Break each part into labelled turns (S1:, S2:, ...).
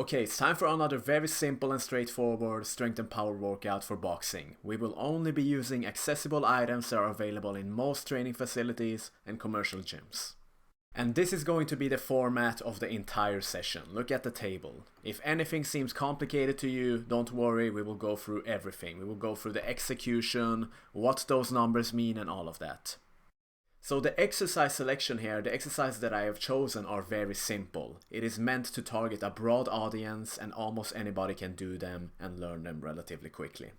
S1: Okay, it's time for another very simple and straightforward strength and power workout for boxing. We will only be using accessible items that are available in most training facilities and commercial gyms. And this is going to be the format of the entire session. Look at the table. If anything seems complicated to you, don't worry, we will go through everything. We will go through the execution, what those numbers mean and all of that. So the exercise selection here, the exercises that I have chosen are very simple. It is meant to target a broad audience and almost anybody can do them and learn them relatively quickly.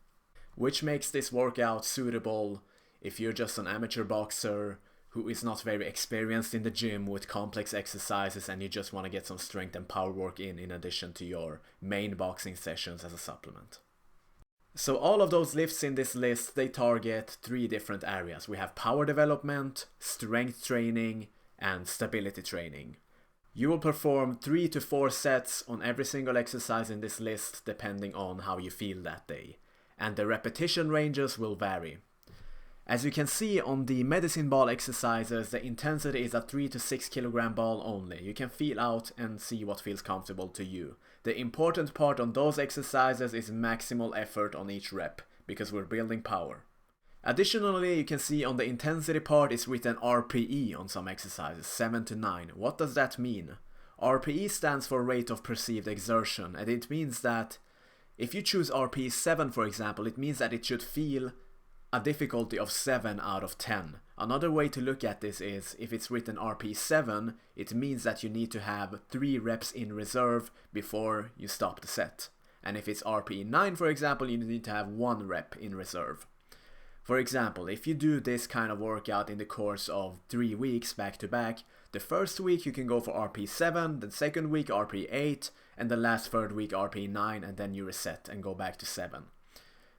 S1: Which makes this workout suitable if you're just an amateur boxer who is not very experienced in the gym with complex exercises and you just want to get some strength and power work in addition to your main boxing sessions as a supplement. So all of those lifts in this list, they target 3 different areas. We have power development, strength training, and stability training. You will perform 3 to 4 sets on every single exercise in this list depending on how you feel that day. And the repetition ranges will vary. As you can see on the medicine ball exercises, the intensity is a 3 to 6 kilogram ball only. You can feel out and see what feels comfortable to you. The important part on those exercises is maximal effort on each rep, because we're building power. Additionally, you can see on the intensity part is written RPE on some exercises, 7 to 9. What does that mean? RPE stands for rate of perceived exertion, and it means that if you choose RPE 7 for example, it means that it should feel a difficulty of 7 out of 10. Another way to look at this is, if it's written RP 7, it means that you need to have 3 reps in reserve before you stop the set. And if it's RP 9 for example, you need to have 1 rep in reserve. For example, if you do this kind of workout in the course of 3 weeks back to back, the first week you can go for RP 7, the second week RP 8, and the last third week RP 9, and then you reset and go back to 7.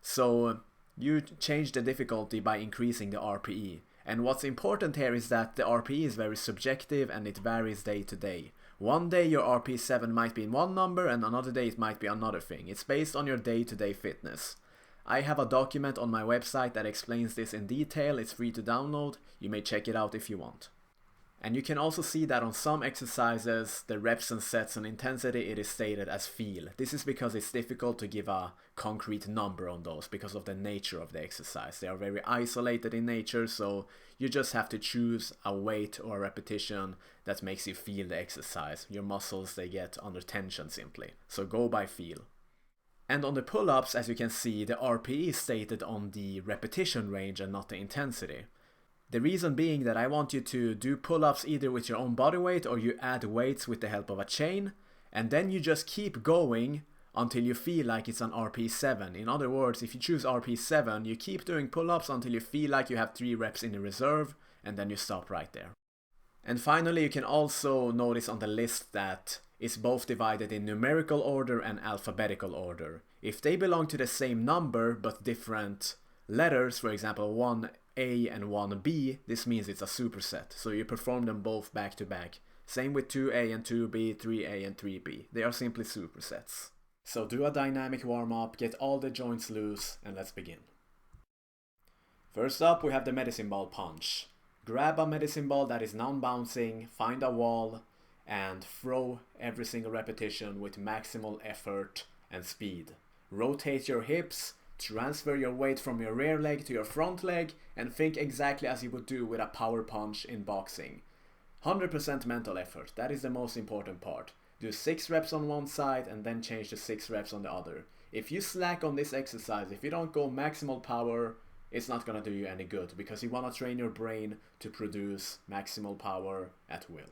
S1: So you change the difficulty by increasing the RPE. And what's important here is that the RPE is very subjective and it varies day to day. One day your RP 7 might be in one number and another day it might be another thing. It's based on your day-to-day fitness. I have a document on my website that explains this in detail. It's free to download. You may check it out if you want. And you can also see that on some exercises, the reps and sets and intensity, it is stated as feel. This is because it's difficult to give a concrete number on those because of the nature of the exercise. They are very isolated in nature, so you just have to choose a weight or a repetition that makes you feel the exercise. Your muscles, they get under tension simply. So go by feel. And on the pull-ups, as you can see, the RPE is stated on the repetition range and not the intensity. The reason being that I want you to do pull-ups either with your own body weight or you add weights with the help of a chain, and then you just keep going until you feel like it's on RP 7. In other words, if you choose RP 7, you keep doing pull-ups until you feel like you have 3 reps in the reserve, and then you stop right there. And finally, you can also notice on the list that it's both divided in numerical order and alphabetical order. If they belong to the same number but different letters, for example 1A and 1B, this means it's a superset. So you perform them both back to back. Same with 2A and 2B, 3A and 3B. They are simply supersets. So do a dynamic warm-up, get all the joints loose, and let's begin. First up, we have the medicine ball punch. Grab a medicine ball that is non-bouncing, find a wall, and throw every single repetition with maximal effort and speed. Rotate your hips, transfer your weight from your rear leg to your front leg, and think exactly as you would do with a power punch in boxing. 100% mental effort, that is the most important part. Do 6 reps on one side and then change to 6 reps on the other. If you slack on this exercise, if you don't go maximal power, it's not gonna do you any good because you wanna train your brain to produce maximal power at will.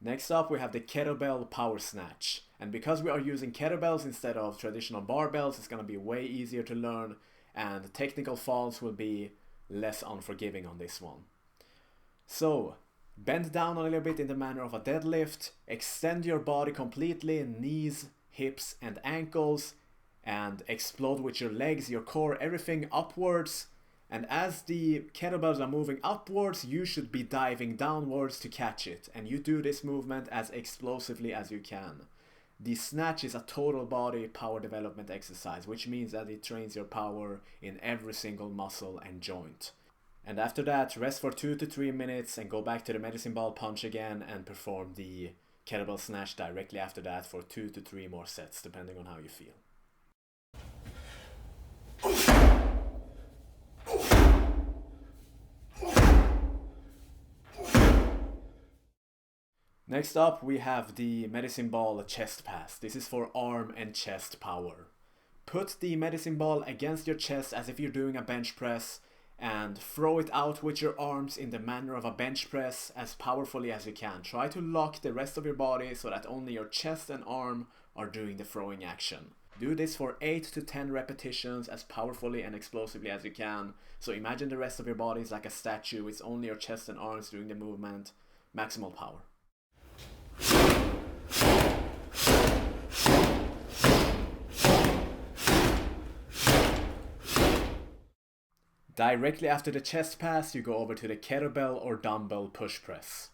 S1: Next up we have the kettlebell power snatch, and because we are using kettlebells instead of traditional barbells, it's gonna be way easier to learn and technical faults will be less unforgiving on this one. So bend down a little bit in the manner of a deadlift, extend your body completely, knees, hips and ankles, and explode with your legs, your core, everything upwards. And as the kettlebells are moving upwards, you should be diving downwards to catch it. And you do this movement as explosively as you can. The snatch is a total body power development exercise, which means that it trains your power in every single muscle and joint. And after that, rest for 2 to 3 minutes and go back to the medicine ball punch again and perform the kettlebell snatch directly after that for 2 to 3 more sets, depending on how you feel. Next up, we have the medicine ball chest pass. This is for arm and chest power. Put the medicine ball against your chest as if you're doing a bench press and throw it out with your arms in the manner of a bench press as powerfully as you can. Try to lock the rest of your body so that only your chest and arm are doing the throwing action. Do this for 8 to 10 repetitions as powerfully and explosively as you can. So imagine the rest of your body is like a statue, it's only your chest and arms doing the movement. Maximal power. Directly after the chest pass, you go over to the kettlebell or dumbbell push press.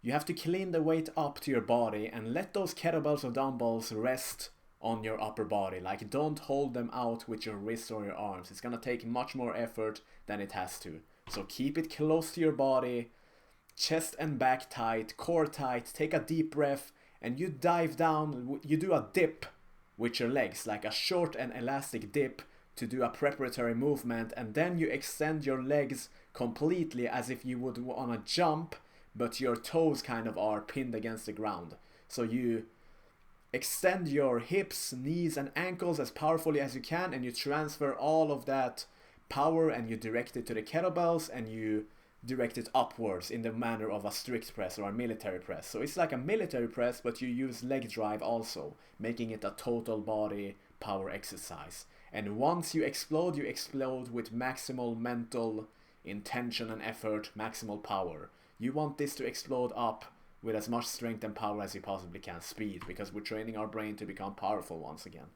S1: You have to clean the weight up to your body and let those kettlebells or dumbbells rest on your upper body. Like, don't hold them out with your wrists or your arms. It's gonna take much more effort than it has to. So keep it close to your body, chest and back tight, core tight, take a deep breath, and you dive down, you do a dip with your legs, like a short and elastic dip to do a preparatory movement, and then you extend your legs completely as if you would on a jump, but your toes kind of are pinned against the ground. So you extend your hips, knees and ankles as powerfully as you can, and you transfer all of that power and you direct it to the kettlebells and you direct it upwards in the manner of a strict press or a military press. So it's like a military press, but you use leg drive also, making it a total body power exercise. And once you explode with maximal mental intention and effort, maximal power. You want this to explode up with as much strength and power as you possibly can. Speed, because we're training our brain to become powerful once again.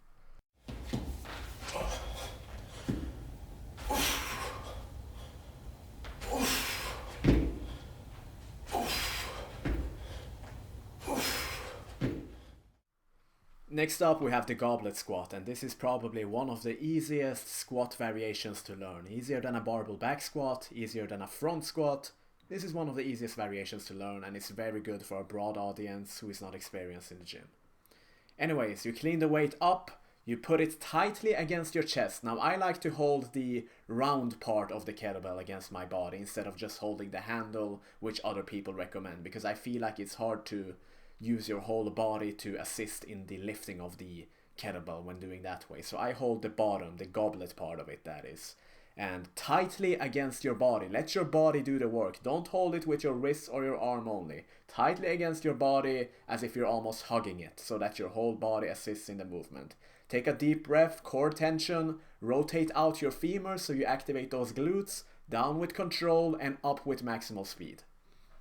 S1: Next up we have the Goblet Squat, and this is probably one of the easiest squat variations to learn. Easier than a barbell back squat, easier than a front squat. This is one of the easiest variations to learn, and it's very good for a broad audience who is not experienced in the gym. Anyways, you clean the weight up, you put it tightly against your chest. Now I like to hold the round part of the kettlebell against my body instead of just holding the handle, which other people recommend, because I feel like it's hard to use your whole body to assist in the lifting of the kettlebell when doing that way. So I hold the bottom, the goblet part of it, that is, and tightly against your body. Let your body do the work. Don't hold it with your wrist or your arm only. Tightly against your body as if you're almost hugging it, so that your whole body assists in the movement. Take a deep breath, core tension, rotate out your femur so you activate those glutes, down with control and up with maximal speed.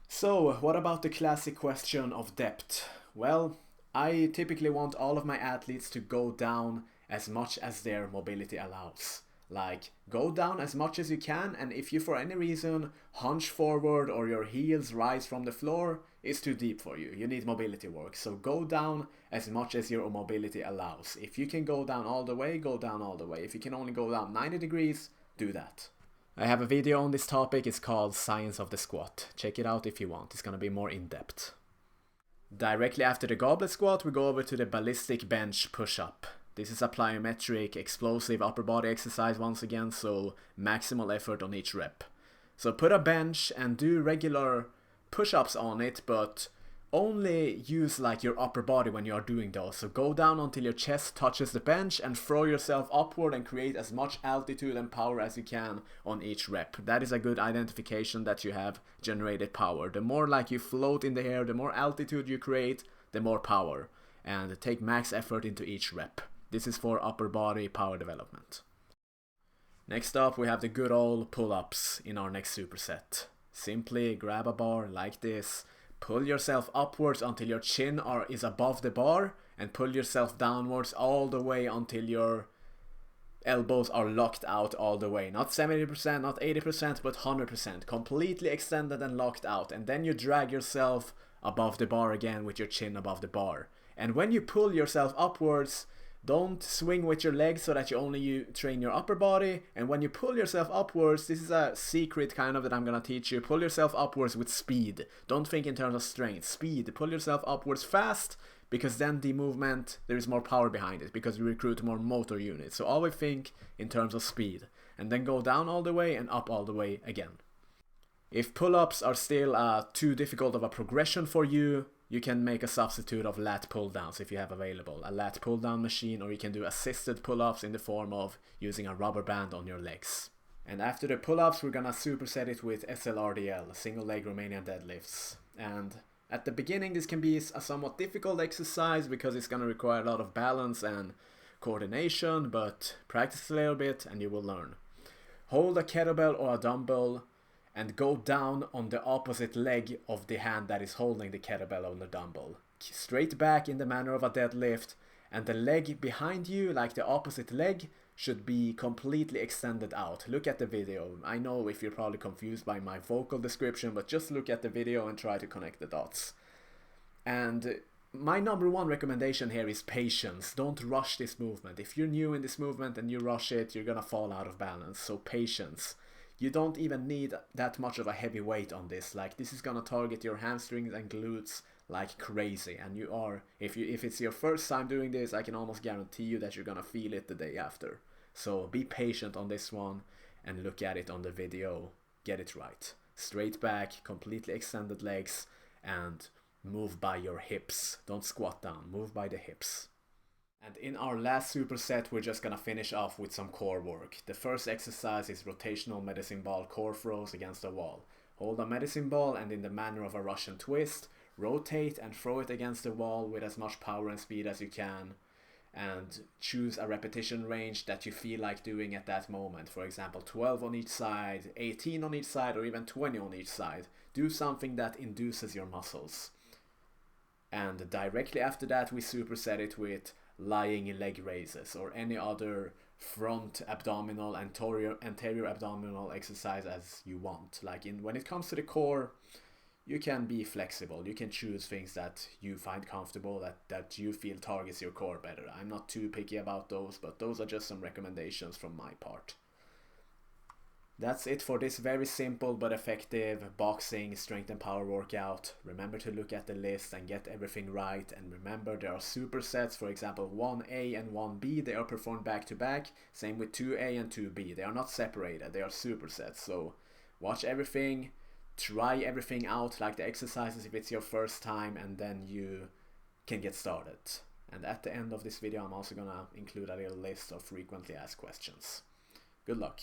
S1: So, what about the classic question of depth? Well, I typically want all of my athletes to go down as much as their mobility allows. Like, go down as much as you can, and if you for any reason hunch forward or your heels rise from the floor, it's too deep for you. You need mobility work. So go down as much as your mobility allows. If you can go down all the way, go down all the way. If you can only go down 90 degrees, do that. I have a video on this topic, it's called Science of the Squat. Check it out if you want, it's gonna be more in-depth. Directly after the Goblet Squat, we go over to the Ballistic bench push-up. This is a plyometric, explosive upper body exercise once again, so maximal effort on each rep. So put a bench and do regular push-ups on it, but only use like your upper body when you are doing those. So go down until your chest touches the bench and throw yourself upward and create as much altitude and power as you can on each rep. That is a good identification that you have generated power. The more like you float in the air, the more altitude you create, the more power. And take max effort into each rep. This is for upper body power development. Next up we have the good old pull-ups in our next superset. Simply grab a bar like this, pull yourself upwards until your chin is above the bar, and pull yourself downwards all the way until your elbows are locked out all the way. Not 70%, not 80%, but 100%. Completely extended and locked out. And then you drag yourself above the bar again with your chin above the bar. And when you pull yourself upwards, don't swing with your legs so that you train your upper body. And when you pull yourself upwards, this is a secret kind of that I'm gonna teach you. Pull yourself upwards with speed. Don't think in terms of strength. Speed. Pull yourself upwards fast, because then the movement, there is more power behind it, because you recruit more motor units. So always think in terms of speed. And then go down all the way and up all the way again. If pull-ups are still too difficult of a progression for you, you can make a substitute of lat pull-downs if you have available a lat pull-down machine, or you can do assisted pull-ups in the form of using a rubber band on your legs. And after the pull-ups, we're gonna superset it with SLRDL, single leg Romanian deadlifts. And at the beginning, this can be a somewhat difficult exercise because it's gonna require a lot of balance and coordination, but practice a little bit and you will learn. Hold a kettlebell or a dumbbell and go down on the opposite leg of the hand that is holding the kettlebell or the dumbbell. Straight back in the manner of a deadlift, and the leg behind you, like the opposite leg, should be completely extended out. Look at the video. I know if you're probably confused by my vocal description, but just look at the video and try to connect the dots. And my number one recommendation here is patience. Don't rush this movement. If you're new in this movement and you rush it, you're gonna fall out of balance. So patience. You don't even need that much of a heavy weight on this. Like, this is gonna target your hamstrings and glutes like crazy. And you are, if it's your first time doing this, I can almost guarantee you that you're gonna feel it the day after. So be patient on this one and look at it on the video. Get it right. Straight back, completely extended legs, and move by your hips. Don't squat down, move by the hips. And in our last superset, we're just gonna finish off with some core work. The first exercise is rotational medicine ball core throws against a wall. Hold a medicine ball and in the manner of a Russian twist, rotate and throw it against the wall with as much power and speed as you can. And choose a repetition range that you feel like doing at that moment. For example, 12 on each side, 18 on each side, or even 20 on each side. Do something that induces your muscles. And directly after that, we superset it with lying leg raises or any other front abdominal, anterior abdominal exercise as you want. Like when it comes to the core, you can be flexible. You can choose things that you find comfortable, that you feel targets your core better. I'm not too picky about those, but those are just some recommendations from my part. That's it for this very simple but effective boxing strength and power workout. Remember to look at the list and get everything right. And remember, there are supersets, for example 1A and 1B, they are performed back to back. Same with 2A and 2B. They are not separated, they are supersets. So watch everything, try everything out, like the exercises if it's your first time, and then you can get started. And at the end of this video, I'm also gonna include a little list of frequently asked questions. Good luck.